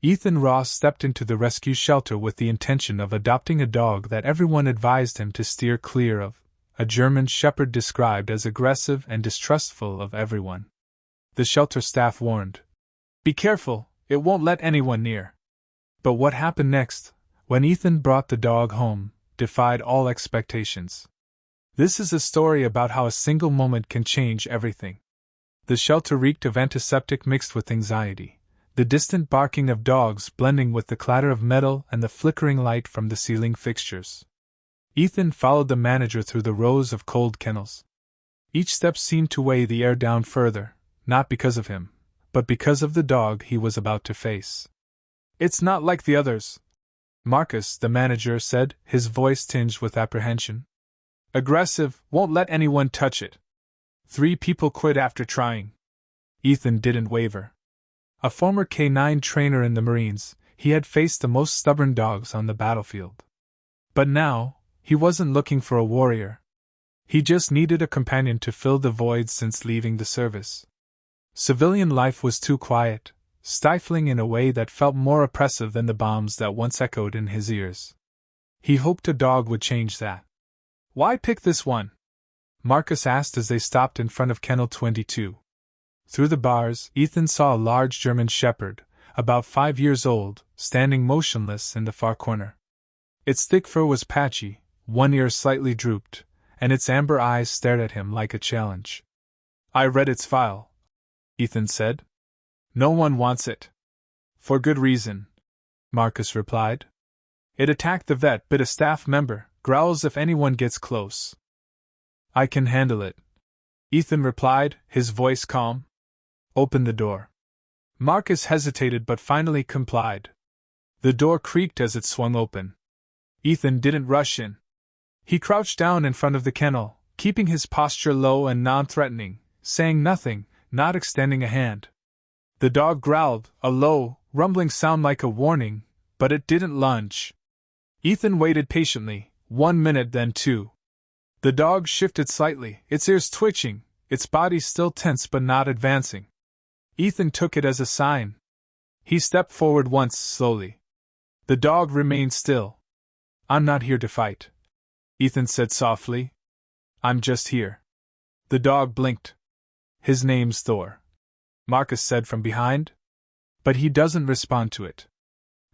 Ethan Ross stepped into the rescue shelter with the intention of adopting a dog that everyone advised him to steer clear of, a German shepherd described as aggressive and distrustful of everyone. The shelter staff warned, "Be careful, it won't let anyone near." But what happened next, when Ethan brought the dog home, defied all expectations. This is a story about how a single moment can change everything. The shelter reeked of antiseptic mixed with anxiety, the distant barking of dogs blending with the clatter of metal and the flickering light from the ceiling fixtures. Ethan followed the manager through the rows of cold kennels. Each step seemed to weigh the air down further, not because of him, but because of the dog he was about to face. "It's not like the others," Marcus, the manager, said, his voice tinged with apprehension. "Aggressive, won't let anyone touch it. 3 people quit after trying." Ethan didn't waver. A former K-9 trainer in the Marines, he had faced the most stubborn dogs on the battlefield. But now, he wasn't looking for a warrior. He just needed a companion to fill the void since leaving the service. Civilian life was too quiet, stifling in a way that felt more oppressive than the bombs that once echoed in his ears. He hoped a dog would change that. "Why pick this one?" Marcus asked as they stopped in front of Kennel 22. Through the bars, Ethan saw a large German shepherd, about 5 years old, standing motionless in the far corner. Its thick fur was patchy, one ear slightly drooped, and its amber eyes stared at him like a challenge. "I read its file," Ethan said. "No one wants it." "For good reason," Marcus replied. "It attacked the vet, bit a staff member, growls if anyone gets close." "I can handle it," Ethan replied, his voice calm. "Open the door." Marcus hesitated but finally complied. The door creaked as it swung open. Ethan didn't rush in. He crouched down in front of the kennel, keeping his posture low and non-threatening, saying nothing, not extending a hand. The dog growled, a low, rumbling sound like a warning, but it didn't lunge. Ethan waited patiently, 1 minute then 2. The dog shifted slightly, its ears twitching, its body still tense but not advancing. Ethan took it as a sign. He stepped forward once, slowly. The dog remained still. "I'm not here to fight," Ethan said softly. "I'm just here." The dog blinked. "His name's Thor," Marcus said from behind. "But he doesn't respond to it.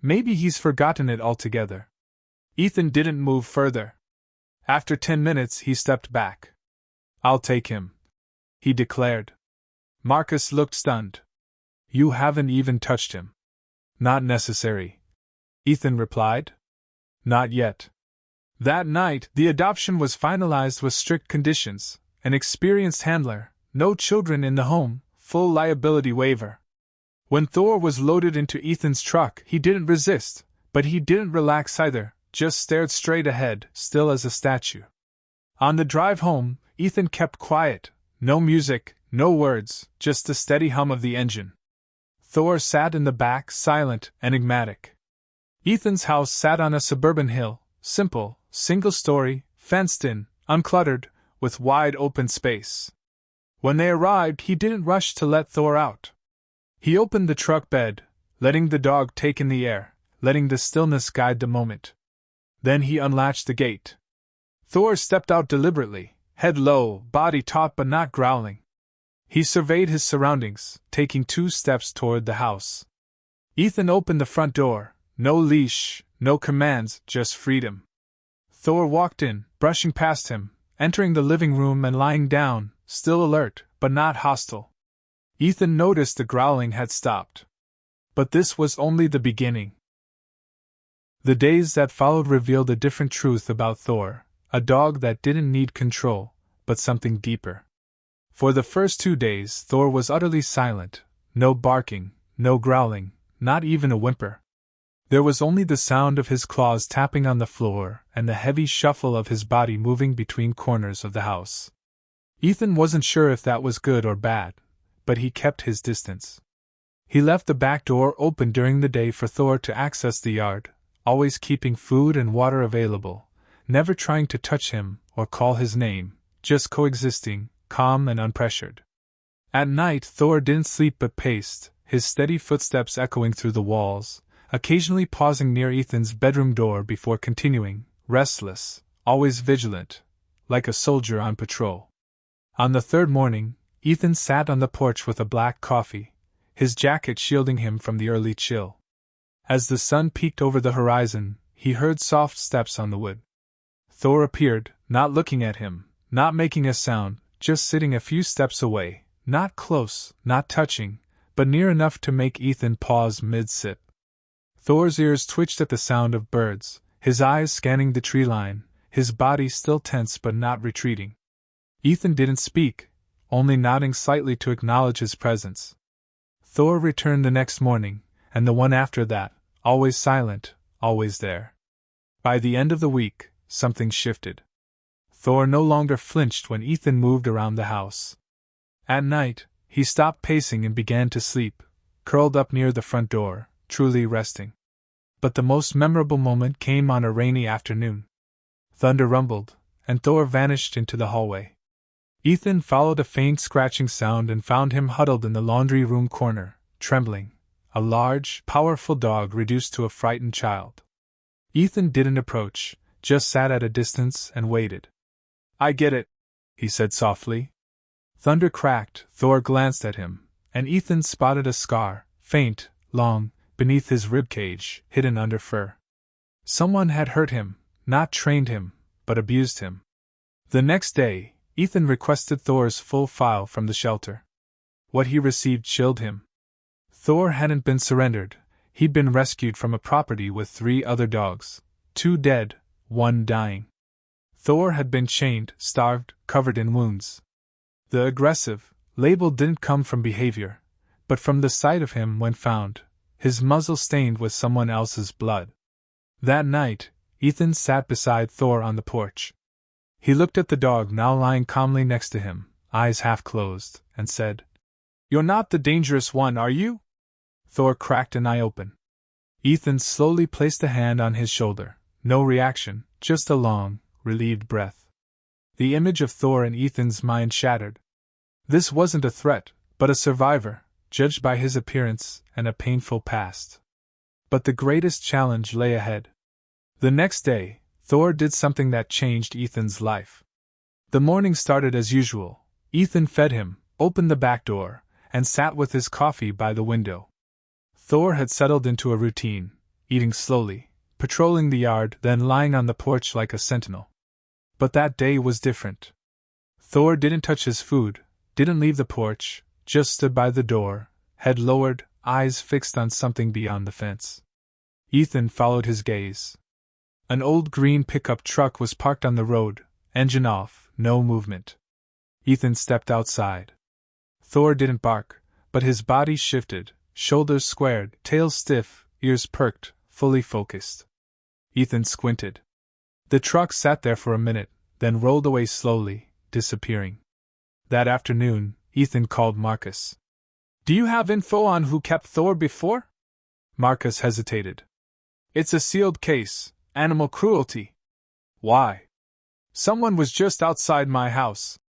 Maybe he's forgotten it altogether." Ethan didn't move further. After 10 minutes, he stepped back. "I'll take him," he declared. Marcus looked stunned. "You haven't even touched him." "Not necessary," Ethan replied. "Not yet." That night, the adoption was finalized with strict conditions: an experienced handler, no children in the home, full liability waiver. When Thor was loaded into Ethan's truck, he didn't resist, but he didn't relax either, just stared straight ahead, still as a statue. On the drive home, Ethan kept quiet, no music, no words, just the steady hum of the engine. Thor sat in the back, silent, enigmatic. Ethan's house sat on a suburban hill, simple, single-story, fenced in, uncluttered, with wide open space. When they arrived, he didn't rush to let Thor out. He opened the truck bed, letting the dog take in the air, letting the stillness guide the moment. Then he unlatched the gate. Thor stepped out deliberately, head low, body taut but not growling. He surveyed his surroundings, taking 2 steps toward the house. Ethan opened the front door, no leash, no commands, just freedom. Thor walked in, brushing past him, entering the living room and lying down, still alert, but not hostile. Ethan noticed the growling had stopped. But this was only the beginning. The days that followed revealed a different truth about Thor, a dog that didn't need control, but something deeper. For the first 2 days, Thor was utterly silent, no barking, no growling, not even a whimper. There was only the sound of his claws tapping on the floor and the heavy shuffle of his body moving between corners of the house. Ethan wasn't sure if that was good or bad, but he kept his distance. He left the back door open during the day for Thor to access the yard, always keeping food and water available, never trying to touch him or call his name, just coexisting, calm and unpressured. At night, Thor didn't sleep but paced, his steady footsteps echoing through the walls, occasionally pausing near Ethan's bedroom door before continuing, restless, always vigilant, like a soldier on patrol. On the third morning, Ethan sat on the porch with a black coffee, his jacket shielding him from the early chill. As the sun peeked over the horizon, he heard soft steps on the wood. Thor appeared, not looking at him, not making a sound, just sitting a few steps away, not close, not touching, but near enough to make Ethan pause mid-sip. Thor's ears twitched at the sound of birds, his eyes scanning the tree line, his body still tense but not retreating. Ethan didn't speak, only nodding slightly to acknowledge his presence. Thor returned the next morning, and the one after that, always silent, always there. By the end of the week, something shifted. Thor no longer flinched when Ethan moved around the house. At night, he stopped pacing and began to sleep, curled up near the front door, truly resting. But the most memorable moment came on a rainy afternoon. Thunder rumbled, and Thor vanished into the hallway. Ethan followed a faint scratching sound and found him huddled in the laundry room corner, trembling, a large, powerful dog reduced to a frightened child. Ethan didn't approach, just sat at a distance and waited. "I get it," he said softly. Thunder cracked, Thor glanced at him, and Ethan spotted a scar, faint, long, beneath his ribcage, hidden under fur. Someone had hurt him, not trained him, but abused him. The next day, Ethan requested Thor's full file from the shelter. What he received chilled him. Thor hadn't been surrendered, he'd been rescued from a property with 3 other dogs, 2 dead, 1 dying. Thor had been chained, starved, covered in wounds. The aggressive label didn't come from behavior, but from the sight of him when found, his muzzle stained with someone else's blood. That night, Ethan sat beside Thor on the porch. He looked at the dog now lying calmly next to him, eyes half closed, and said, "You're not the dangerous one, are you?" Thor cracked an eye open. Ethan slowly placed a hand on his shoulder. No reaction, just a long, relieved breath. The image of Thor in Ethan's mind shattered. This wasn't a threat, but a survivor, judged by his appearance and a painful past. But the greatest challenge lay ahead. The next day, Thor did something that changed Ethan's life. The morning started as usual. Ethan fed him, opened the back door, and sat with his coffee by the window. Thor had settled into a routine, eating slowly, patrolling the yard, then lying on the porch like a sentinel. But that day was different. Thor didn't touch his food, didn't leave the porch, just stood by the door, head lowered, eyes fixed on something beyond the fence. Ethan followed his gaze. An old green pickup truck was parked on the road, engine off, no movement. Ethan stepped outside. Thor didn't bark, but his body shifted, shoulders squared, tail stiff, ears perked, fully focused. Ethan squinted. The truck sat there for a minute, then rolled away slowly, disappearing. That afternoon, Ethan called Marcus. "Do you have info on who kept Thor before?" Marcus hesitated. "It's a sealed case. Animal cruelty." "Why?" "Someone was just outside my house,"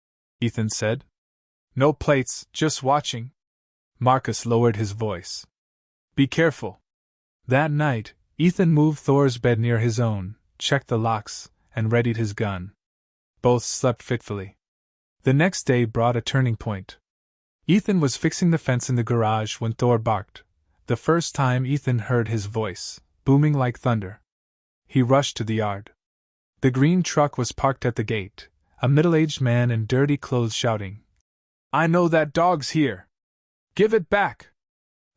Ethan said. "No plates, just watching." Marcus lowered his voice. "Be careful." That night, Ethan moved Thor's bed near his own, checked the locks, and readied his gun. Both slept fitfully. The next day brought a turning point. Ethan was fixing the fence in the garage when Thor barked, the first time Ethan heard his voice, booming like thunder. He rushed to the yard. The green truck was parked at the gate, a middle-aged man in dirty clothes shouting, "I know that dog's here! Give it back!"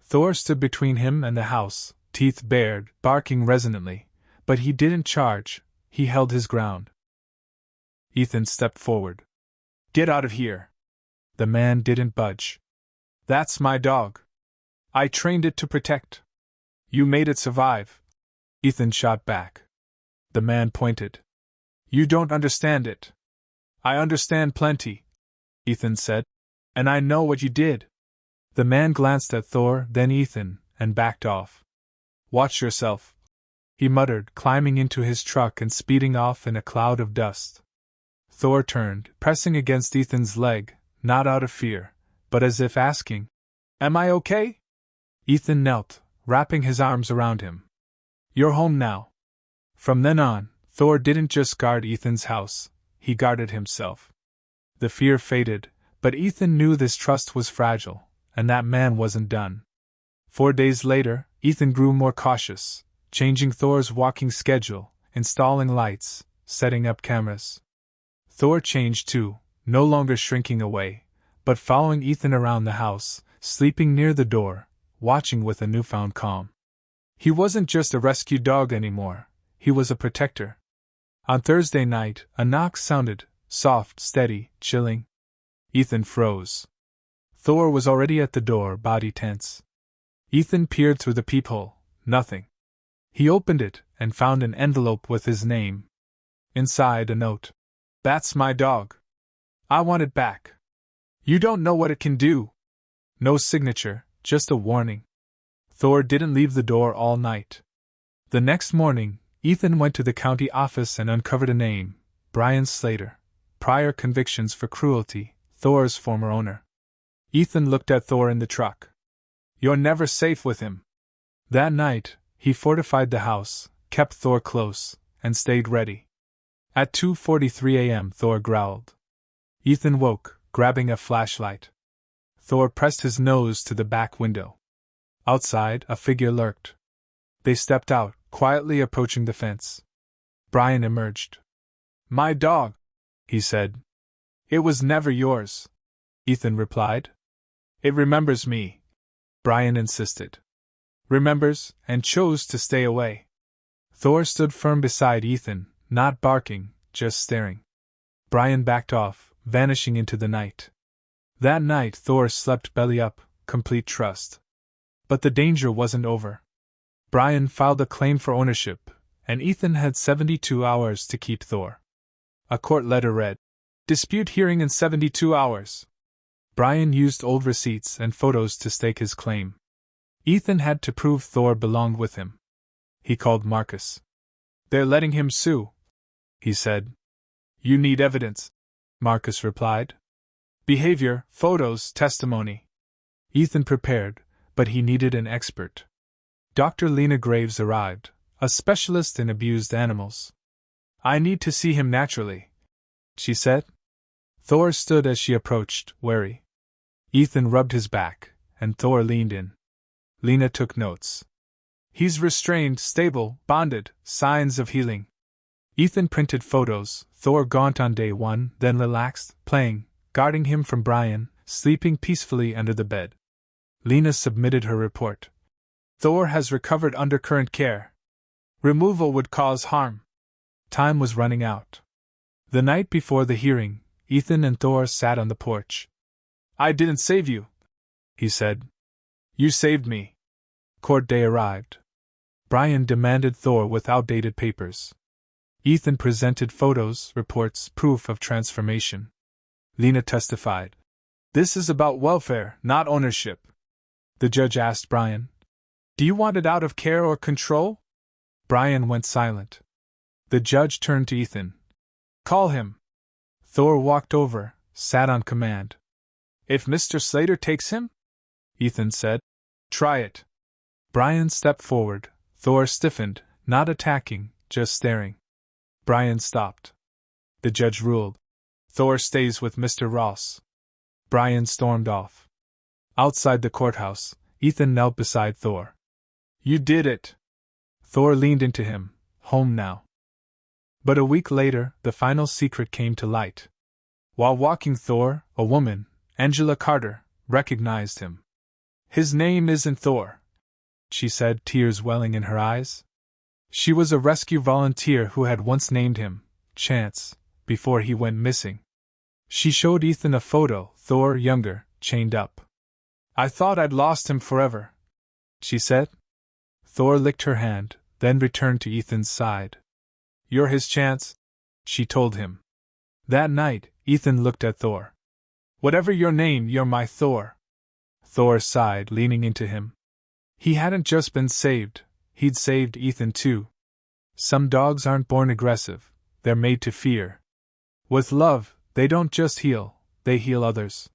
Thor stood between him and the house, teeth bared, barking resonantly, but he didn't charge, he held his ground. Ethan stepped forward. "Get out of here!" The man didn't budge. "That's my dog. I trained it to protect. You made it survive." Ethan shot back. The man pointed. "You don't understand it." "I understand plenty," Ethan said. "And I know what you did." The man glanced at Thor, then Ethan, and backed off. "Watch yourself," he muttered, climbing into his truck and speeding off in a cloud of dust. Thor turned, pressing against Ethan's leg, not out of fear, but as if asking, "Am I okay?" Ethan knelt, wrapping his arms around him. You're home now. From then on, Thor didn't just guard Ethan's house, he guarded himself. The fear faded, but Ethan knew this trust was fragile, and that man wasn't done. 4 days later, Ethan grew more cautious, changing Thor's walking schedule, installing lights, setting up cameras. Thor changed too, no longer shrinking away, but following Ethan around the house, sleeping near the door, watching with a newfound calm. He wasn't just a rescue dog anymore, he was a protector. On Thursday night, a knock sounded, soft, steady, chilling. Ethan froze. Thor was already at the door, body tense. Ethan peered through the peephole. Nothing. He opened it and found an envelope with his name. Inside, a note. That's my dog. I want it back. You don't know what it can do. No signature, just a warning. Thor didn't leave the door all night. The next morning, Ethan went to the county office and uncovered a name, Brian Slater. Prior convictions for cruelty, Thor's former owner. Ethan looked at Thor in the truck. You're never safe with him. That night, he fortified the house, kept Thor close, and stayed ready. At 2:43 a.m., Thor growled. Ethan woke, grabbing a flashlight. Thor pressed his nose to the back window. Outside, a figure lurked. They stepped out, quietly approaching the fence. Brian emerged. My dog, he said. It was never yours, Ethan replied. It remembers me, Brian insisted. Remembers, and chose to stay away. Thor stood firm beside Ethan, not barking, just staring. Brian backed off, vanishing into the night. That night Thor slept belly up, complete trust. But the danger wasn't over. Brian filed a claim for ownership, and Ethan had 72 hours to keep Thor. A court letter read, Dispute hearing in 72 hours. Brian used old receipts and photos to stake his claim. Ethan had to prove Thor belonged with him. He called Marcus. They're letting him sue, he said. You need evidence, Marcus replied. Behavior, photos, testimony. Ethan prepared, but he needed an expert. Dr. Lena Graves arrived, a specialist in abused animals. I need to see him naturally, she said. Thor stood as she approached, wary. Ethan rubbed his back, and Thor leaned in. Lena took notes. He's restrained, stable, bonded, signs of healing. Ethan printed photos, Thor gaunt on day 1, then relaxed, playing, guarding him from Brian, sleeping peacefully under the bed. Lena submitted her report. Thor has recovered under current care. Removal would cause harm. Time was running out. The night before the hearing, Ethan and Thor sat on the porch. I didn't save you, he said. You saved me. Court day arrived. Brian demanded Thor with outdated papers. Ethan presented photos, reports, proof of transformation. Lena testified. This is about welfare, not ownership. The judge asked Brian, Do you want it out of care or control? Brian went silent. The judge turned to Ethan. Call him. Thor walked over, sat on command. If Mr. Slater takes him? Ethan said. Try it. Brian stepped forward. Thor stiffened, not attacking, just staring. Brian stopped. The judge ruled. Thor stays with Mr. Ross. Brian stormed off. Outside the courthouse, Ethan knelt beside Thor. You did it. Thor leaned into him. Home now. But a week later, the final secret came to light. While walking Thor, a woman, Angela Carter, recognized him. His name isn't Thor, she said, tears welling in her eyes. She was a rescue volunteer who had once named him Chance, before he went missing. She showed Ethan a photo, Thor younger, chained up. I thought I'd lost him forever, she said. Thor licked her hand, then returned to Ethan's side. You're his Chance, she told him. That night, Ethan looked at Thor. Whatever your name, you're my Thor. Thor sighed, leaning into him. He hadn't just been saved, he'd saved Ethan too. Some dogs aren't born aggressive, they're made to fear. With love, they don't just heal, they heal others.